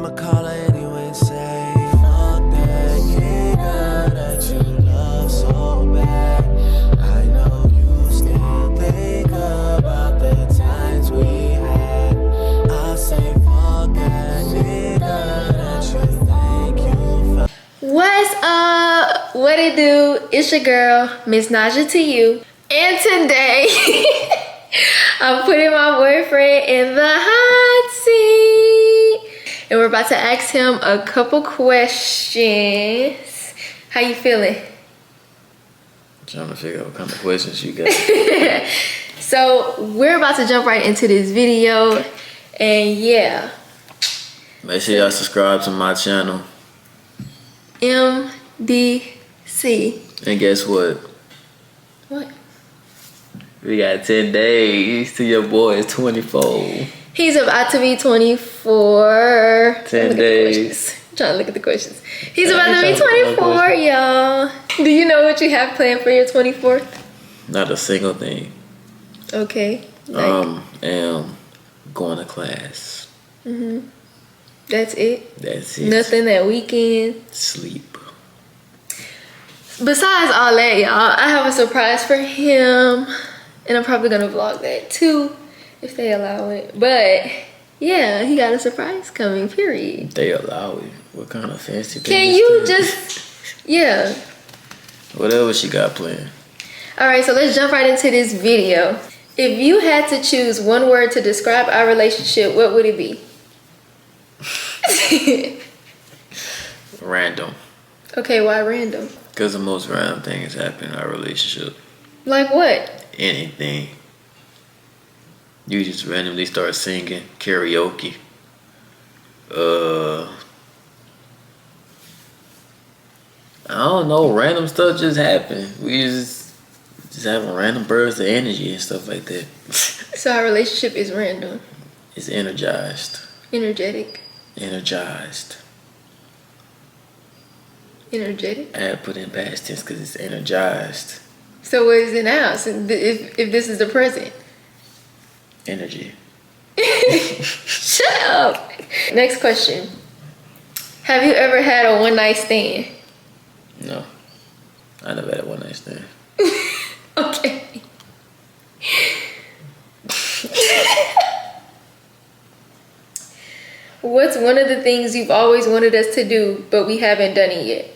I'ma call her anyway and say, fuck that nigga that you love so bad. I know you still think about the times we had. I'll say, fuck that nigga that you think you found. What's up? What it do? It's your girl, Miss Naja to you. And today, I'm putting my boyfriend in the hot seat. And we're about to ask him a couple questions. How you feeling? Trying to figure out what kind of questions you got. So, we're about to jump right into this video. And yeah. Make sure y'all subscribe to my channel. MDC. And guess what? What? We got 10 days till your boy is 24. He's about to be 24. 10 days. Trying to look at the questions. He's about to be 24, y'all. Do you know what you have planned for your 24th? Not a single thing. Okay. Am going to class. That's it? That's it. Nothing that weekend? Sleep. Besides all that, y'all, I have a surprise for him. And I'm probably gonna vlog that too, if they allow it. But yeah, he got a surprise coming, period. They allow it. What kind of fancy thing Can is you that? just, yeah. Whatever she got planned. All right, so let's jump right into this video. If you had to choose one word to describe our relationship, what would it be? Random. Okay, why random? Because the most random thing has happened in our relationship. Like what? Anything. You just randomly start singing karaoke. I don't know, random stuff just happen. We just having random bursts of energy and stuff like that. So our relationship is random. It's energized. Energetic. Energized. Energetic. I had to put in past tense because it's energized. So what is it now? So if this is the present? Energy. Shut up. Next question. Have you ever had a one night stand? No. I never had a one night stand. Okay. What's one of the things you've always wanted us to do, but we haven't done it yet?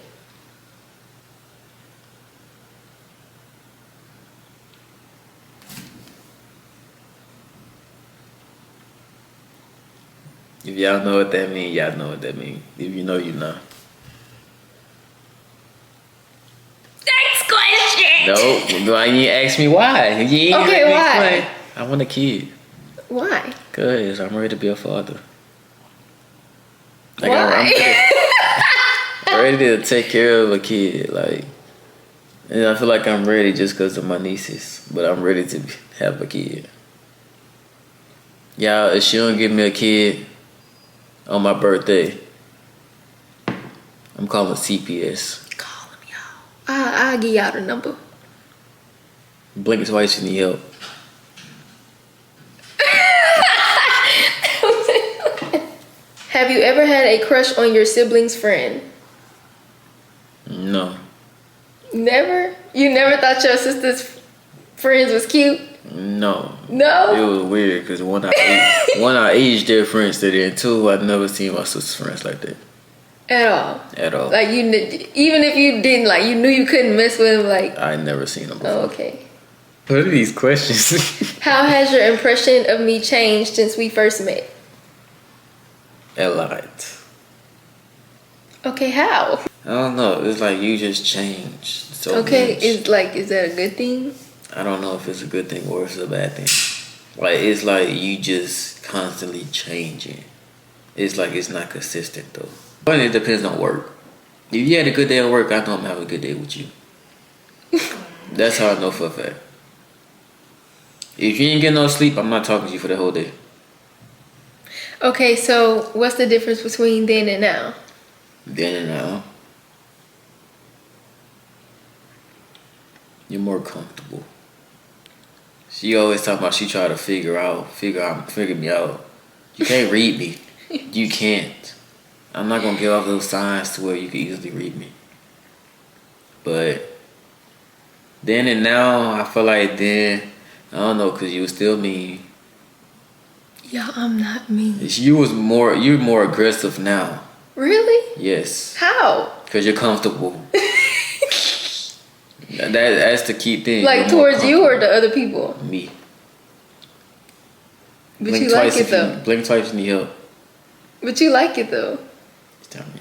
If y'all know what that means, y'all know what that means. If you know, you know. Next question. No, you ain't ask me why. You ain't Okay, let me why? explain. I want a kid. Why? Cause I'm ready to be a father. Like Why? I'm ready to take care of a kid. Like, and I feel like I'm ready just because of my nieces. But I'm ready to have a kid. Y'all, if she don't give me a kid on my birthday, I'm calling CPS. Call him, y'all. I'll give y'all the number. Blink twice if you need help. Have you ever had a crush on your sibling's friend? No. Never? You never thought your sister's friends was cute? No. No? It was weird because one, our age difference, and then two, I've never seen my sister's friends like that. At all? At all. Like even if you didn't, like you knew you couldn't mess with them, like. I never seen them before. Oh, okay. What are these questions? How has your impression of me changed since we first met? A lot. Okay, how? I don't know. It's like you just changed so Okay, much. is that a good thing? I don't know if it's a good thing or if it's a bad thing. Like, it's like you just constantly changing. It's like it's not consistent though. But it depends on work. If you had a good day at work, I know I'm having a good day with you. That's how I know for a fact. If you ain't get no sleep, I'm not talking to you for the whole day. Okay, so what's the difference between then and now? Then and now, you're more comfortable. She always talking about she try to figure me out. You can't read me. You can't. I'm not gonna give off those signs to where you can easily read me. But then and now, I feel like then, I don't know, cause you was still mean. Yeah, I'm not mean. You're more aggressive now. Really? Yes. How? Cause you're comfortable. That's the key thing. Like You're more towards you or the other people? me. But you like it though. Blink twice if you need help. But you like it though. Tell me.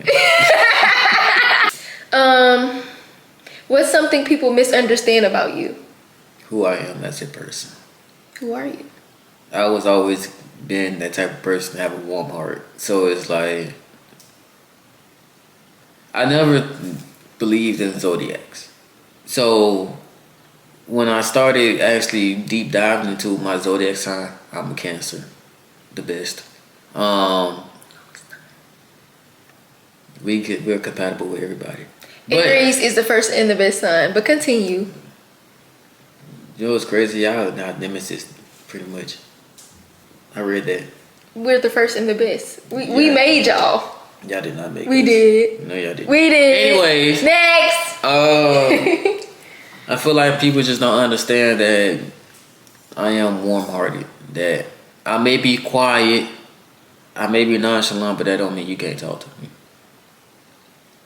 What's something people misunderstand about you? Who I am as a person. Who are you? I was always been that type of person to have a warm heart. So it's like I never believed in zodiacs. So when I started actually deep diving into my zodiac sign, I'm a Cancer, the best. We're compatible with everybody. But, Aries is the first and the best sign, but continue. you know what's crazy? Y'all are not nemesis, pretty much. I read that. We're the first and the best. We Yeah. made y'all. Y'all did not make We us. did. No, y'all didn't. We did. Anyways. Next. I feel like people just don't understand that I am warm-hearted. That I may be quiet, I may be nonchalant, but that don't mean you can't talk to me.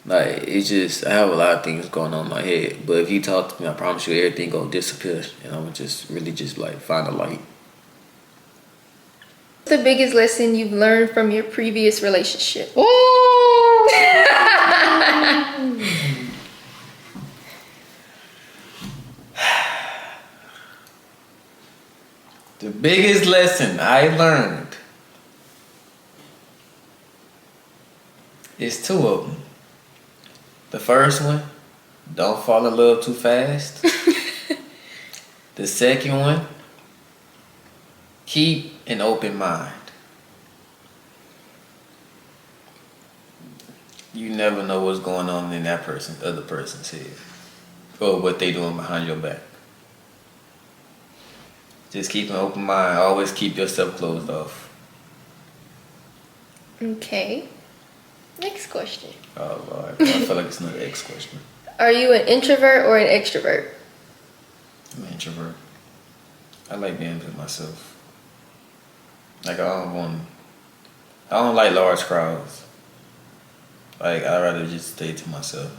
Like, it's just, I have a lot of things going on in my head. But if you talk to me, I promise you everything gonna disappear. And I'm gonna just really just like find a light. What's the biggest lesson you've learned from your previous relationship? The biggest lesson I learned is two of them. The first one, don't fall in love too fast. The second one, keep an open mind. You never know what's going on in that other person's head, or what they doing behind your back. Just keep an open mind. Always keep yourself closed off. Okay. Next question. Oh Lord, I feel like it's another X question. Are you an introvert or an extrovert? I'm an introvert. I like being with myself. Like I don't like large crowds. Like I'd rather just stay to myself.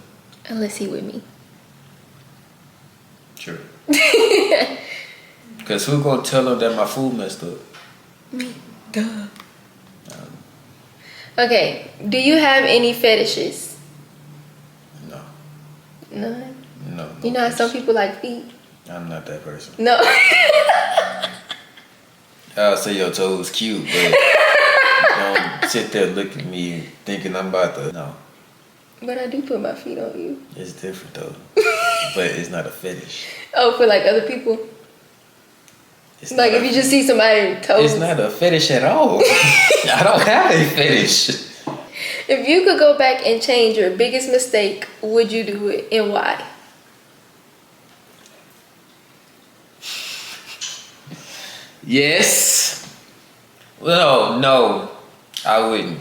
Unless he with me. True. Cause who gonna tell them that my food messed up? Me. Duh. Okay. Do you have any fetishes? No. None. No. You know how some people like feet? I'm not that person. No. I'll say your toes cute, but don't sit there looking at me thinking I'm about to. No. But I do put my feet on you. It's different though. But it's not a fetish. Oh, for like other people? It's Like not if you just see somebody toes. It's not a fetish at all. I don't have a fetish. If you could go back and change your biggest mistake, would you do it and why? Yes. Well, no, I wouldn't.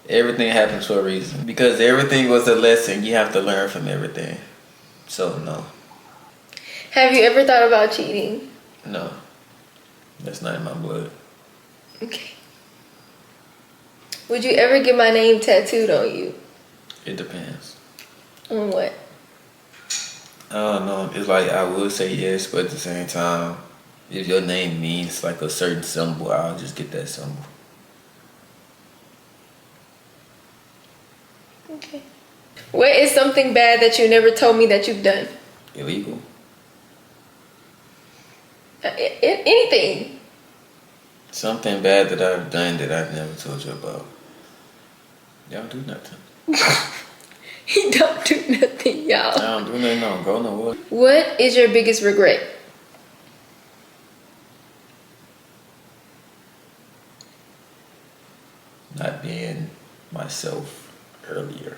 Everything happens for a reason. Because everything was a lesson. You have to learn from everything. So, no. Have you ever thought about cheating? No. That's not in my blood. Okay. Would you ever get my name tattooed on you? It depends. On what? I don't know. It's like I would say yes, but at the same time, if your name means like a certain symbol, I'll just get that symbol. Okay. What is something bad that you never told me that you've done? Illegal. Anything. Something bad that I've done that I've never told you about. Y'all do nothing. He don't do nothing, y'all. I don't do nothing. I don't go nowhere. What is your biggest regret? Not being myself earlier.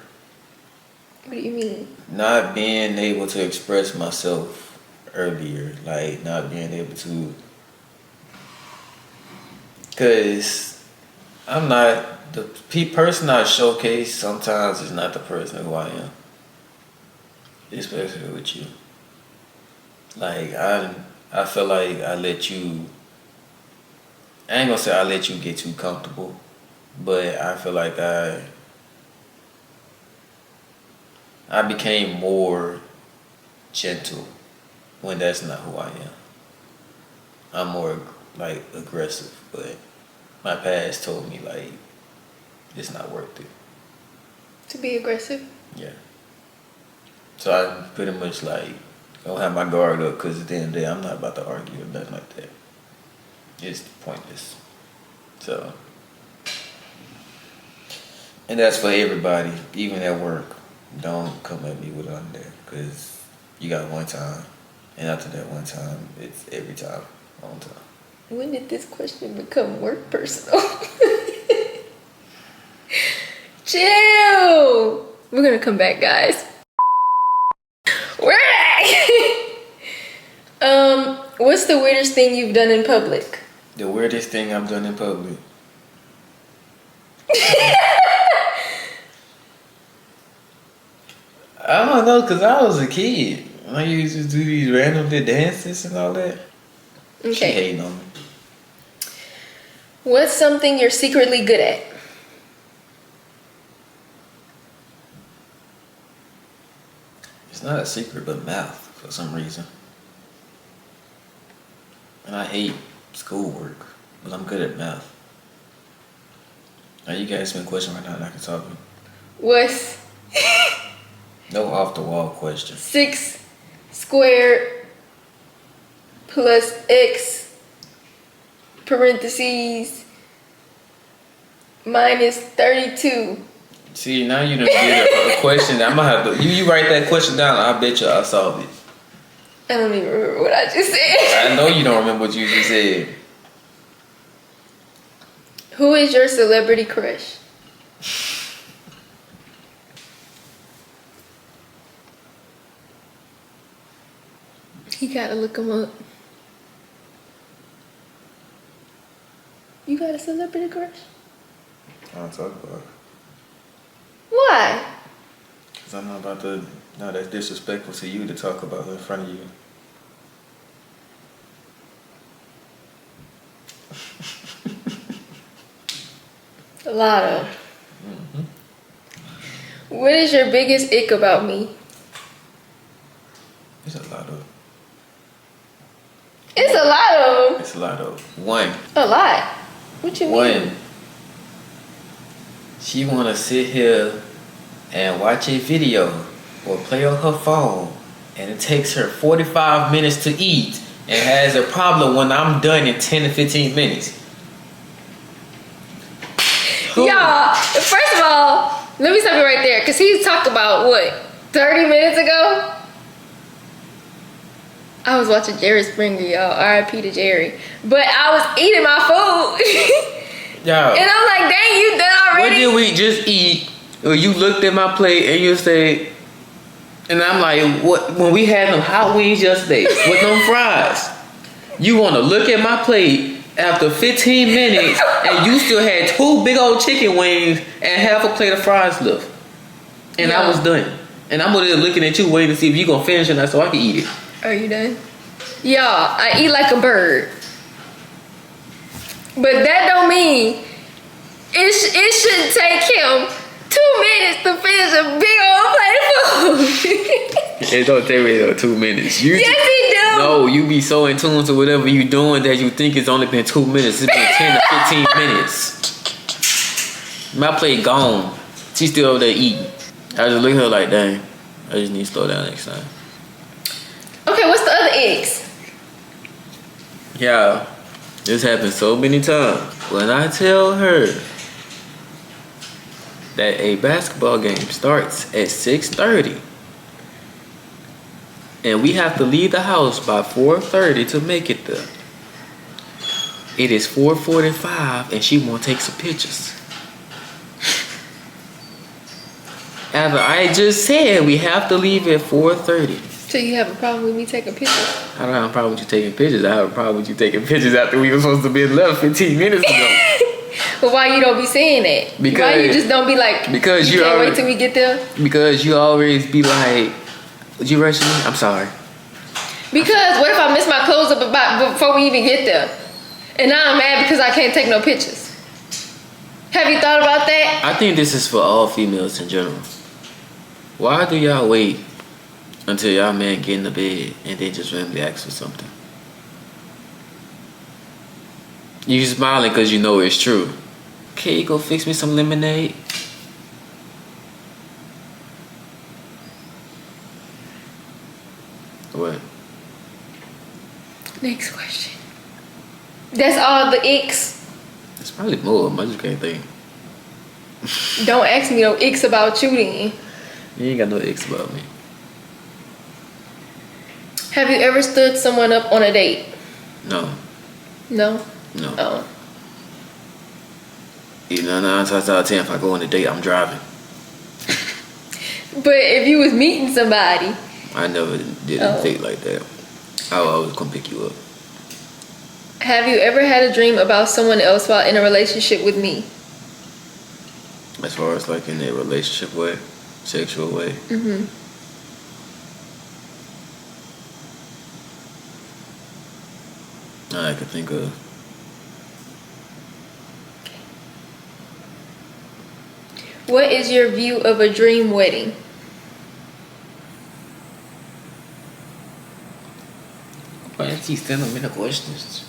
What do you mean? Not being able to express myself earlier. Like not being able to. Because I'm not the person I showcase. Sometimes is not the person who I am, especially with you. Like I feel like I let you. I ain't gonna say I let you get too comfortable, but I feel like I became more gentle when that's not who I am. I'm more like aggressive, but my past told me like it's not worth it. To be aggressive? Yeah. So I pretty much like don't have my guard up because at the end of the day I'm not about to argue or nothing like that. It's pointless. So, and that's for everybody, even at work. Don't come at me with it on there because you got one time, and after that one time, it's every time, all the time. When did this question become work personal? Chill. We're gonna come back, guys. We're back. What's the weirdest thing you've done in public? The weirdest thing I've done in public. I don't know, cause I was a kid. I used to do these random dances and all that. Okay. She hating on me. What's something you're secretly good at? It's not a secret, but math for some reason. And I hate schoolwork, but I'm good at math. Now you can ask me a question right now and I can talk to you. What's No off the wall question. 6 squared plus x parentheses minus 32? See, now you done get a question. I'm gonna have to you write that question down. I bet you I'll solve it. I don't even remember what I just said. I know you don't remember what you just said. Who is your celebrity crush? You gotta look him up. You got a celebrity crush? I don't talk about it. Why? Cause I'm not about to. No, that's disrespectful to you to talk about in front of you. A lot of. What is your biggest ick about me? It's a lot of. It's a lot of them. It's a lot of. One. A lot. What you mean? One. She wanna sit here and watch a video or play on her phone, and it takes her 45 minutes to eat, and has a problem when I'm done in 10 to 15 minutes. Who? Y'all, first of all, let me stop you right there, because he talked about what, 30 minutes ago? I was watching Jerry Springer, y'all. R.I.P. to Jerry. But I was eating my food. Y'all. And I'm like, dang, you done What already? did we just eat? Or you looked at my plate and you say, and I'm like, what? When we had them hot wings yesterday with them fries, you want to look at my plate after 15 minutes and you still had 2 big old chicken wings and half a plate of fries left. And I Yeah. was done. And I'm over there looking at you waiting to see if you gonna finish or not so I can eat it. Are you done? Y'all, I eat like a bird. But that don't mean it should take him 2 minutes to finish a big old plate of food. It don't take me no 2 minutes. You Yes, he do. No, you be so in tune to whatever you doing that you think it's only been 2 minutes. It's been 10 to 15 minutes. My plate gone. She still over there eating. I just look at her like, dang, I just need to slow down next time. Okay, what's the other eggs? Yeah, this happens so many times. When I tell her that a basketball game starts at 6:30 and we have to leave the house by 4:30 to make it there. It is 4:45 and she won't take some pictures. After I just said we have to leave at 4:30. So you have a problem with me taking pictures? I don't have a problem with you taking pictures. I have a problem with you taking pictures after we were supposed to be left 15 minutes ago. But why you don't be saying that? Why Because- you just don't be like, because you you can't already- wait till we get there? Because you always be like, "Would you rush me? I'm sorry." Because what if I miss my clothes up before we even get there? And now I'm mad because I can't take no pictures. Have you thought about that? I think this is for all females in general. Why do y'all wait until y'all man get in the bed and then just randomly ask for something? You smiling because you know it's true. Okay, you go fix me some lemonade. What? Next question. That's all the icks. It's probably more. I just can't think. Don't ask me no icks about you then. You ain't got no icks about me. Have you ever stood someone up on a date? No. No? No. Oh. You know, 9 times out of 10, if I go on a date, I'm driving. But if you was meeting somebody, I never did a date like that. I would always come pick you up. have you ever had a dream about someone else while in a relationship with me? As far as like in a relationship way, sexual way. Mm-hmm. I could think of. What is your view of a dream wedding? Why is he sending me the questions?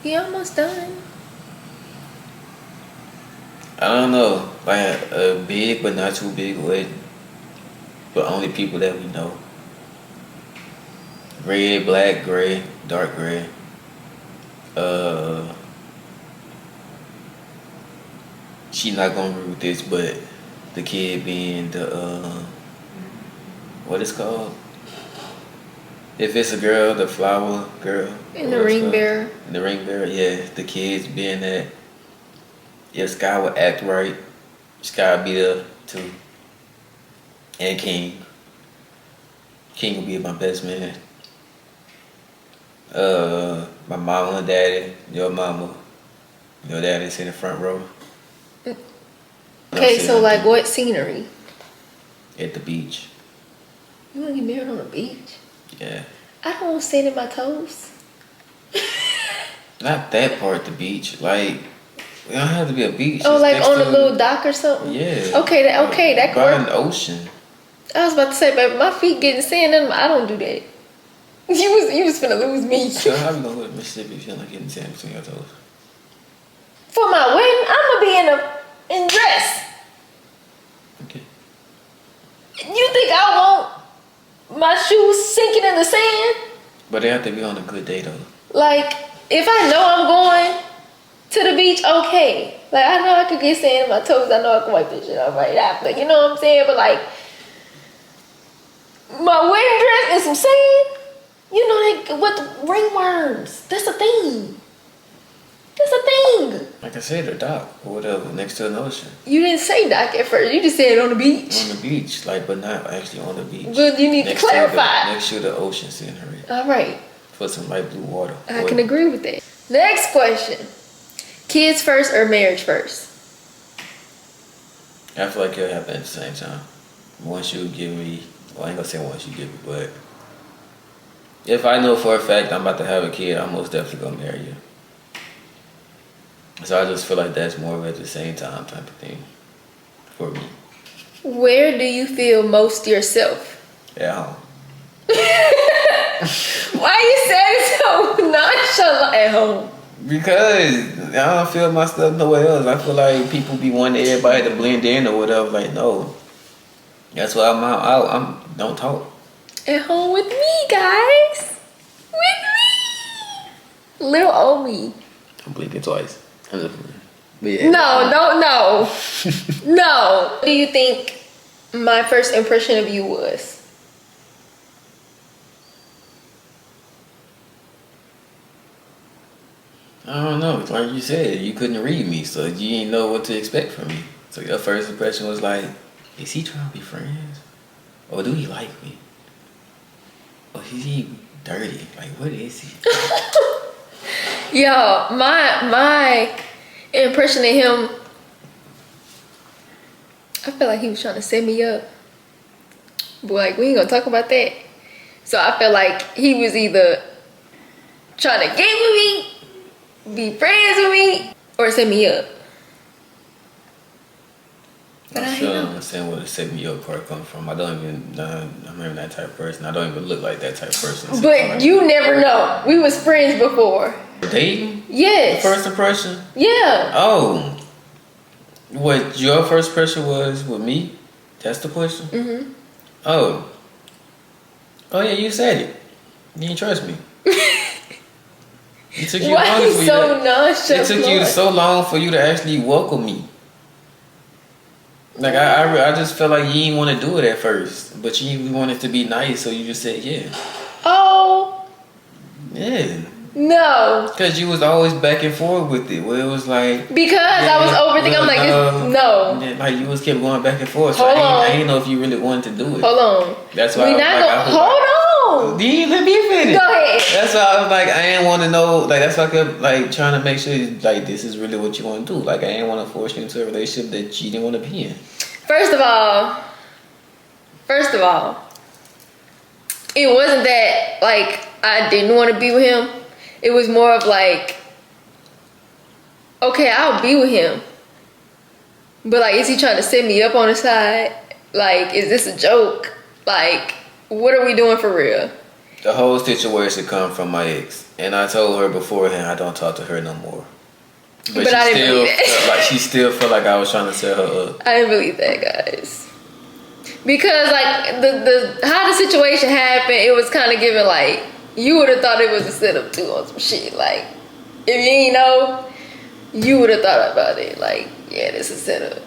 He almost done. I don't know. Like a big but not too big wedding. But only people that we know. Red, black, gray, dark gray. She not gonna agree with this, but the kid being the what it's called? If it's a girl, the flower girl. And the ring bearer. And the ring bearer, yeah. The kids being that. If Sky would act right, Sky would be there too. And King. King would be my best man. My mama and daddy, your mama, your daddy's in the front row. Okay, so like what scenery? At the beach. You wanna get married on the beach? Yeah. I don't want to stand in my toes. Not that part, the beach. Like, it don't have to be a beach. Oh, It's like next on a to- little dock or something? Yeah. Okay, that could by work. an ocean. I was about to say, but my feet getting sand in them. I don't do that. You was finna lose me. So how you gonna go to Mississippi if you're not getting sand between your toes? For my wedding, I'm gonna be in dress. Okay. You think I want my shoes sinking in the sand? But they have to be on a good day though. Like, if I know I'm going to the beach, okay. Like, I know I could get sand in my toes. I know I can wipe this shit off right after. You know what I'm saying? But like, my wedding dress and some sand. You know that what the ringworms. That's a thing. That's a thing. Like I said, a dock or whatever, next to an ocean. You didn't say dock at first. You just said on the beach. On the beach, like, but not actually on the beach. Well, you need to clarify. Next to the ocean scenery. All right. For some light blue water. I can agree with that. Next question. Kids first or marriage first? I feel like it'll happen at the same time. Once you give me, well, I ain't gonna say once you give me, but if I know for a fact I'm about to have a kid, I'm most definitely gonna marry you. So I just feel like that's more of at the same time type of thing for me. Where do you feel most yourself? At home. Why you say so nonchalant at home? Because I don't feel myself nowhere else. I feel like people be wanting everybody to blend in or whatever. Like, no. That's why I'm out. Don't talk. At home with me, guys. With me. Little old me. I'm blinking twice. But yeah. No. No. What do you think my first impression of you was? I don't know. Like you said, you couldn't read me, so you didn't know what to expect from me. So your first impression was like, is he trying to be friends? Or do he like me? Or is he dirty? Like, what is he? Yo, my impression of him, I feel like he was trying to set me up. But like, we ain't gonna talk about that. So I feel like he was either trying to get with me, be friends with me, or set me up. But I I still ain't don't know. understand where the set me up part come from. I'm even that type of person. I don't even look like that type of person. But you never know. We was friends before. Dating? Yes. First impression? Yeah. Oh. What your first impression was with me? That's the question? Mm-hmm. Oh. Oh yeah, you said it. You didn't trust me. It took you Why long you for so you to, nonchalant? It took you so long for you to actually welcome me. Like I just felt like you didn't want to do it at first, but you wanted to be nice, so you just said yeah. Oh Yeah. no. Cause you was always back and forth with it, where it was like Because I was overthinking. I'm like, no. And then, like you was kept going back and forth. So Hold I on. didn't know if you really wanted to do it. Hold on. That's why We I was not like, gonna. Hold on. You let me finish. Go ahead. That's why I was like, I didn't want to know. Like that's why I kept like trying to make sure like this is really what you want to do. Like I didn't want to force you into a relationship that you didn't want to be in. First of all, it wasn't that like I didn't want to be with him. It was more of like, okay, I'll be with him, but like, is he trying to set me up on the side? Like, is this a joke? Like, what are we doing for real? The whole situation come from my ex, and I told her beforehand I don't talk to her no more. But I didn't believe it. Like she still felt like I was trying to set her up. I didn't believe that, guys. Because like the how the situation happened, it was kind of given like you would have thought it was a setup too on some shit. Like if you ain't know, you would have thought about it. Like yeah, this is setup.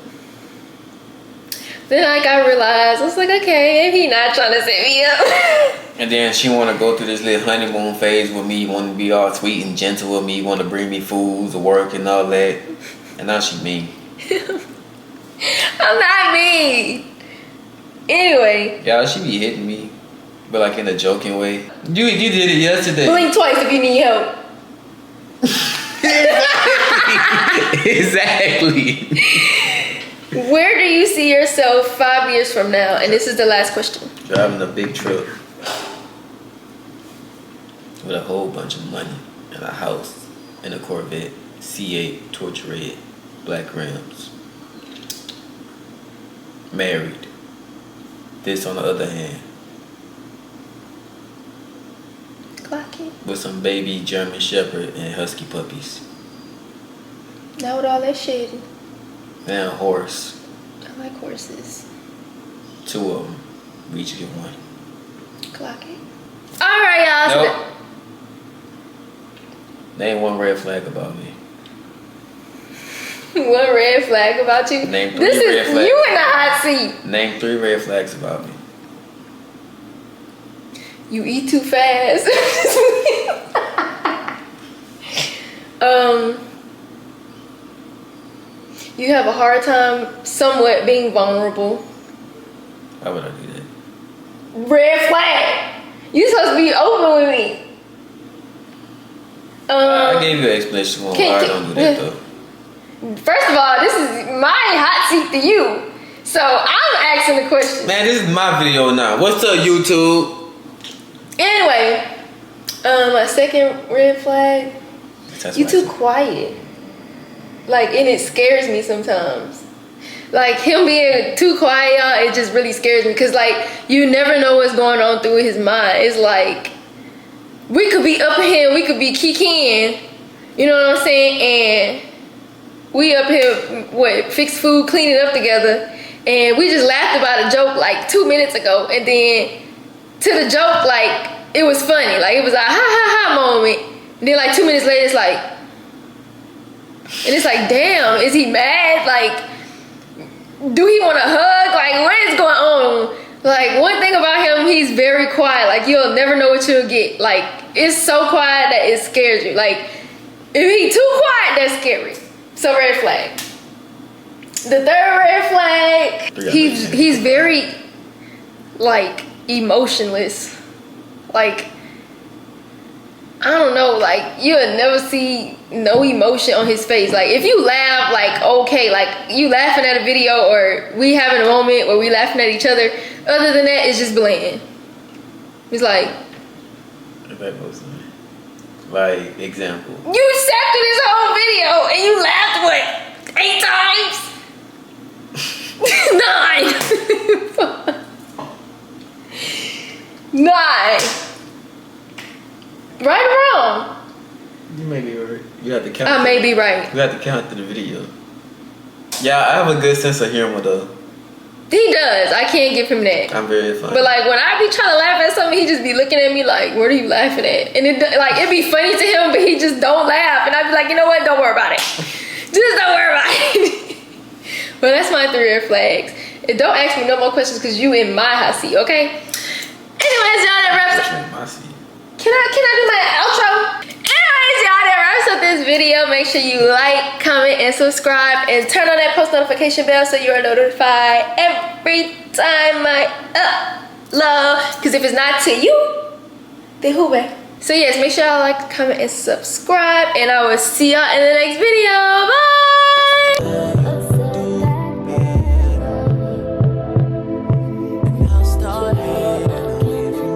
Then like I realized I was like, okay, if he not trying to set me up. And then she want to go through this little honeymoon phase with me, want to be all sweet and gentle with me, want to bring me food to work and all that. And now she mean. I'm not mean. Anyway. Yeah, she be hitting me, but like in a joking way. You did it yesterday. Blink twice if you need help. Exactly. Where do you see yourself 5 years from now? And this is the last question. Driving a big truck with a whole bunch of money and a house and a Corvette C8 torch red black rims. Married. This on the other hand, Clock it. with some baby German Shepherd and Husky puppies. Not with all that shit. And a horse. I like horses. 2 of them. We each get 1. Clock it. All right, y'all. Nope. Name 1 red flag about me. One red flag about you. Name 3 this red is flags. you in the hot seat. Name 3 red flags about me. You eat too fast. You have a hard time somewhat being vulnerable. Why would I do that? Red flag. You supposed to be open with me. I gave you an explanation on why I don't do that though. First of all, this is my hot seat to you. So I'm asking the question. Man, this is my video now. What's up, YouTube? Anyway, my second red flag, That's you why I too said- quiet. Like, and it scares me sometimes. Like, him being too quiet, y'all, it just really scares me. Because, like, you never know what's going on through his mind. It's like, we could be up here, we could be kikiing. You know what I'm saying? And we up here, fix food, clean it up together. And we just laughed about a joke, like, 2 minutes ago. And then, to the joke, like, it was funny. Like, it was a ha ha ha moment. And then, like, 2 minutes later, it's like, and it's like, damn, is he mad? Like, do he want a hug? Like, what is going on? Like, one thing about him, he's very quiet. Like, you'll never know what you'll get. Like, it's so quiet that it scares you. Like, if he too quiet, that's scary. So, red flag. The third red flag, he's very, like, emotionless. Like, I don't know, like you would never see no emotion on his face. Like if you laugh, like okay, like you laughing at a video or we having a moment where we laughing at each other. Other than that, it's just bland. It's like like example. you sat through this whole video and you laughed what 8 times? 9. 9. Right or wrong? You may be right. You have to count. I may be right. You have to count to the video. Yeah, I have a good sense of humor though. He does. I can't give him that. I'm very funny. But like when I be trying to laugh at something, he just be looking at me like, "What are you laughing at?" And it'd be funny to him, but he just don't laugh. And I'd be like, "You know what? Don't worry about it. Just don't worry about it." But that's my 3 red flags. And don't ask me no more questions because you in my hot seat, okay? Anyways, y'all, that wraps up. My seat. Can I do my outro? Anyways, y'all, that wraps up this video. Make sure you like, comment, and subscribe, and turn on that post notification bell so you are notified every time I upload. Because if it's not to you, then who back? So yes, make sure y'all like, comment, and subscribe, and I will see y'all in the next video. Bye.